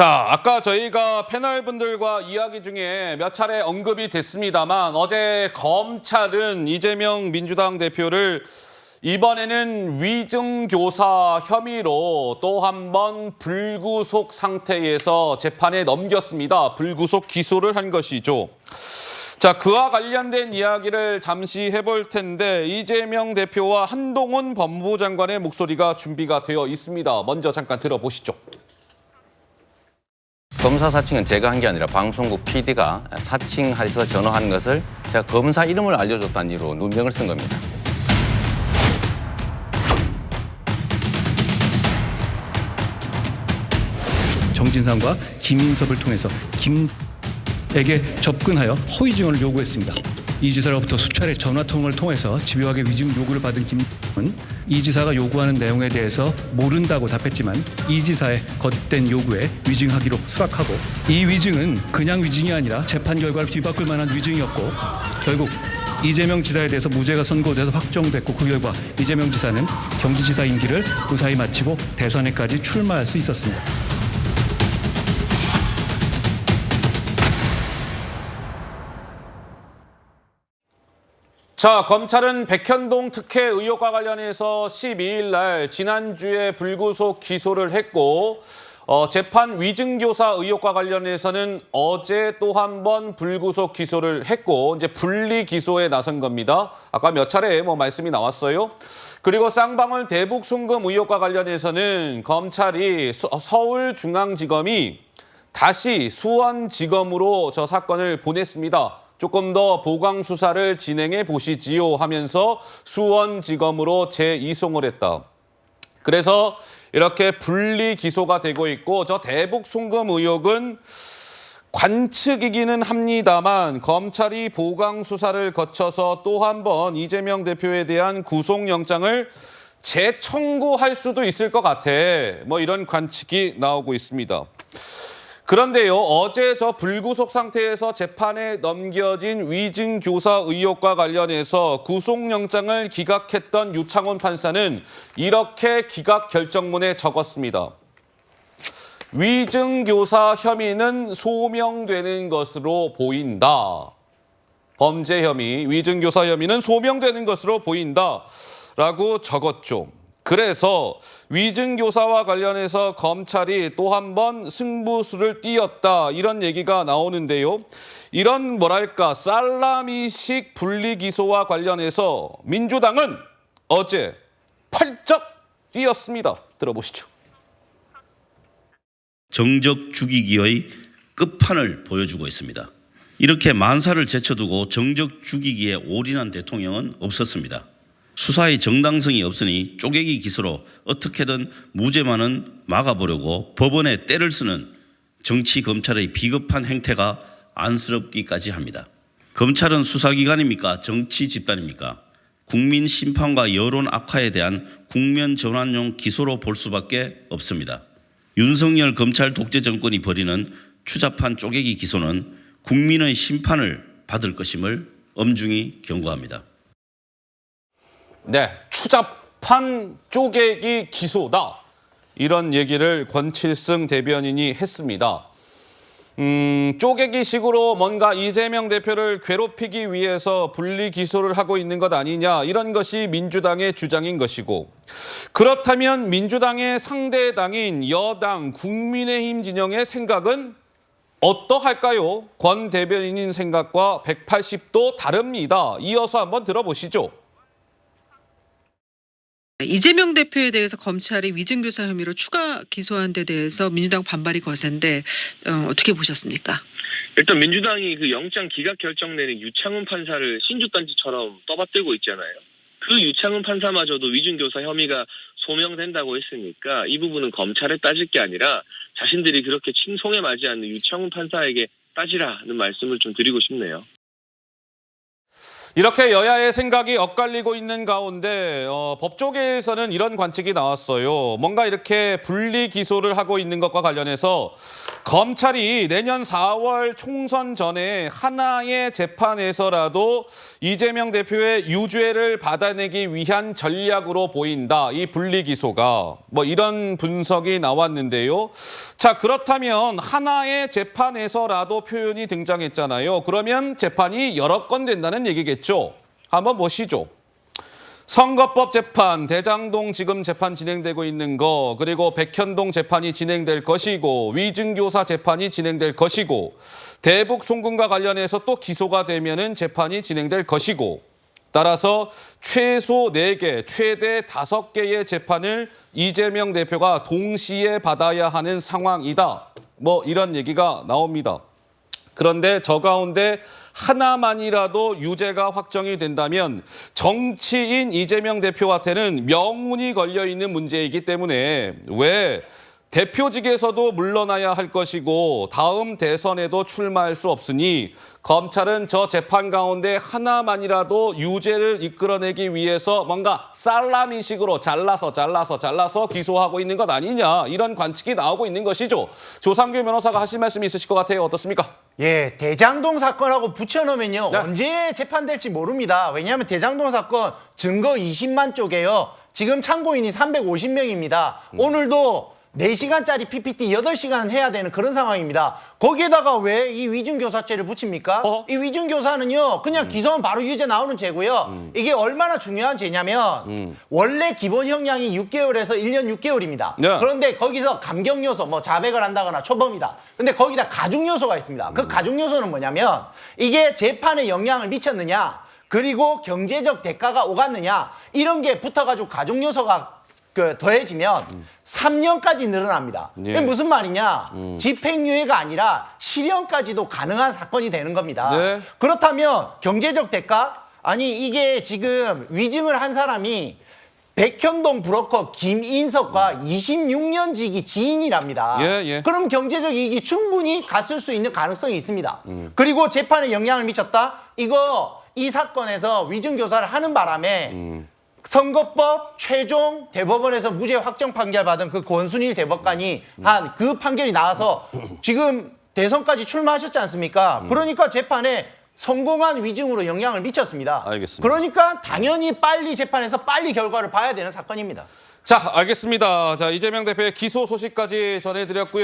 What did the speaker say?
자, 아까 저희가 패널분들과 이야기 중에 몇 차례 언급이 됐습니다만 어제 검찰은 이재명 민주당 대표를 이번에는 위증교사 혐의로 또 한 번 불구속 상태에서 재판에 넘겼습니다. 불구속 기소를 한 것이죠. 자, 그와 관련된 이야기를 잠시 해볼 텐데 이재명 대표와 한동훈 법무부 장관의 목소리가 준비가 되어 있습니다. 먼저 잠깐 들어보시죠. 검사 사칭은 제가 한 게 아니라 방송국 PD가 사칭해서 전화한 것을 제가 검사 이름을 알려줬다는 이유로 누명을 쓴 겁니다. 정진상과 김인섭을 통해서 김에게 접근하여 허위 증언을 요구했습니다. 이 지사로부터 수차례 전화통화를 통해서 집요하게 위증 요구를 받은 김은 이 지사가 요구하는 내용에 대해서 모른다고 답했지만 이 지사의 거듭된 요구에 위증하기로 수락하고 이 위증은 그냥 위증이 아니라 재판 결과를 뒤바꿀 만한 위증이었고 결국 이재명 지사에 대해서 무죄가 선고돼서 확정됐고 그 결과 이재명 지사는 경기지사 임기를 무사히 마치고 대선에까지 출마할 수 있었습니다. 자, 검찰은 백현동 특혜 의혹과 관련해서 12일 날 지난주에 불구속 기소를 했고 재판 위증교사 의혹과 관련해서는 어제 또 한 번 불구속 기소를 했고 이제 분리 기소에 나선 겁니다. 아까 몇 차례 말씀이 나왔어요. 그리고 쌍방울 대북 송금 의혹과 관련해서는 검찰이 서울중앙지검이 다시 수원지검으로 저 사건을 보냈습니다. 조금 더 보강 수사를 진행해 보시지요 하면서 수원지검으로 재이송을 했다. 그래서 이렇게 분리 기소가 되고 있고 저 대북 송금 의혹은 관측이기는 합니다만 검찰이 보강 수사를 거쳐서 또 한 번 이재명 대표에 대한 구속영장을 재청구할 수도 있을 것 같아. 이런 관측이 나오고 있습니다. 그런데요, 어제 저 불구속 상태에서 재판에 넘겨진 위증교사 의혹과 관련해서 구속영장을 기각했던 유창훈 판사는 이렇게 기각 결정문에 적었습니다. 위증교사 혐의는 소명되는 것으로 보인다. 범죄 혐의, 위증교사 혐의는 소명되는 것으로 보인다라고 적었죠. 그래서 위증교사와 관련해서 검찰이 또 한 번 승부수를 띄었다 이런 얘기가 나오는데요. 이런 살라미식 분리기소와 관련해서 민주당은 어제 팔쩍 뛰었습니다. 들어보시죠. 정적 죽이기의 끝판을 보여주고 있습니다. 이렇게 만사를 제쳐두고 정적 죽이기에 올인한 대통령은 없었습니다. 수사의 정당성이 없으니 쪼개기 기소로 어떻게든 무죄만은 막아보려고 법원에 때를 쓰는 정치 검찰의 비겁한 행태가 안쓰럽기까지 합니다. 검찰은 수사기관입니까? 정치 집단입니까? 국민 심판과 여론 악화에 대한 국면 전환용 기소로 볼 수밖에 없습니다. 윤석열 검찰 독재 정권이 벌이는 추잡한 쪼개기 기소는 국민의 심판을 받을 것임을 엄중히 경고합니다. 네, 추잡한 쪼개기 기소다. 이런 얘기를 권칠승 대변인이 했습니다. 쪼개기식으로 뭔가 이재명 대표를 괴롭히기 위해서 분리 기소를 하고 있는 것 아니냐 이런 것이 민주당의 주장인 것이고 그렇다면 민주당의 상대당인 여당 국민의힘 진영의 생각은 어떠할까요? 권 대변인인 생각과 180도 다릅니다. 이어서 한번 들어보시죠. 이재명 대표에 대해서 검찰이 위증교사 혐의로 추가 기소한 데 대해서 민주당 반발이 거센데 어떻게 보셨습니까? 일단 민주당이 그 영장 기각 결정 내린 유창훈 판사를 신주단지처럼 떠받들고 있잖아요. 그 유창훈 판사마저도 위증교사 혐의가 소명된다고 했으니까 이 부분은 검찰에 따질 게 아니라 자신들이 그렇게 칭송에 맞이하는 유창훈 판사에게 따지라는 말씀을 좀 드리고 싶네요. 이렇게 여야의 생각이 엇갈리고 있는 가운데 법조계에서는 이런 관측이 나왔어요. 뭔가 이렇게 분리 기소를 하고 있는 것과 관련해서 검찰이 내년 4월 총선 전에 하나의 재판에서라도 이재명 대표의 유죄를 받아내기 위한 전략으로 보인다. 이 분리기소가 뭐 이런 분석이 나왔는데요. 자, 그렇다면 하나의 재판에서라도 표현이 등장했잖아요. 그러면 재판이 여러 건 된다는 얘기겠죠. 한번 보시죠. 선거법 재판, 대장동 지금 재판 진행되고 있는 거, 그리고 백현동 재판이 진행될 것이고, 위증교사 재판이 진행될 것이고, 대북 송금과 관련해서 또 기소가 되면은 재판이 진행될 것이고, 따라서 최소 4개, 최대 5개의 재판을 이재명 대표가 동시에 받아야 하는 상황이다. 뭐 이런 얘기가 나옵니다. 그런데 저 가운데 하나만이라도 유죄가 확정이 된다면 정치인 이재명 대표한테는 명운이 걸려 있는 문제이기 때문에 왜 대표직에서도 물러나야 할 것이고 다음 대선에도 출마할 수 없으니 검찰은 저 재판 가운데 하나만이라도 유죄를 이끌어내기 위해서 뭔가 살라미식으로 잘라서 기소하고 있는 것 아니냐 이런 관측이 나오고 있는 것이죠. 조상규 변호사가 하실 말씀이 있으실 것 같아요. 어떻습니까? 예, 대장동 사건하고 붙여놓으면요. 네. 언제 재판될지 모릅니다. 왜냐하면 대장동 사건 증거 20만 쪽에요. 지금 참고인이 350명입니다. 오늘도 4시간짜리 PPT 8시간 해야 되는 그런 상황입니다. 거기에다가 왜 이 위증교사죄를 붙입니까? 이 위증교사는요, 그냥 기소하면 바로 유죄 나오는 죄고요. 이게 얼마나 중요한 죄냐면, 원래 기본 형량이 6개월에서 1년 6개월입니다. 네. 그런데 거기서 감경 요소, 뭐 자백을 한다거나 초범이다. 근데 거기다 가중 요소가 있습니다. 그 가중 요소는 뭐냐면, 이게 재판에 영향을 미쳤느냐, 그리고 경제적 대가가 오갔느냐, 이런 게 붙어가지고 가중 요소가 더해지면 3년까지 늘어납니다. 예. 이게 무슨 말이냐? 집행유예가 아니라 실형까지도 가능한 사건이 되는 겁니다. 네. 그렇다면 경제적 대가? 아니 이게 지금 위증을 한 사람이 백현동 브로커 김인석과 26년 지기 지인이랍니다. 예. 그럼 경제적 이익이 충분히 갔을 수 있는 가능성이 있습니다. 그리고 재판에 영향을 미쳤다? 이 사건에서 위증교사를 하는 바람에 선거법 최종 대법원에서 무죄 확정 판결 받은 그 권순일 대법관이 한 그 판결이 나와서 지금 대선까지 출마하셨지 않습니까? 그러니까 재판에 성공한 위증으로 영향을 미쳤습니다. 알겠습니다. 그러니까 당연히 빨리 재판에서 빨리 결과를 봐야 되는 사건입니다. 자, 알겠습니다. 자, 이재명 대표의 기소 소식까지 전해드렸고요.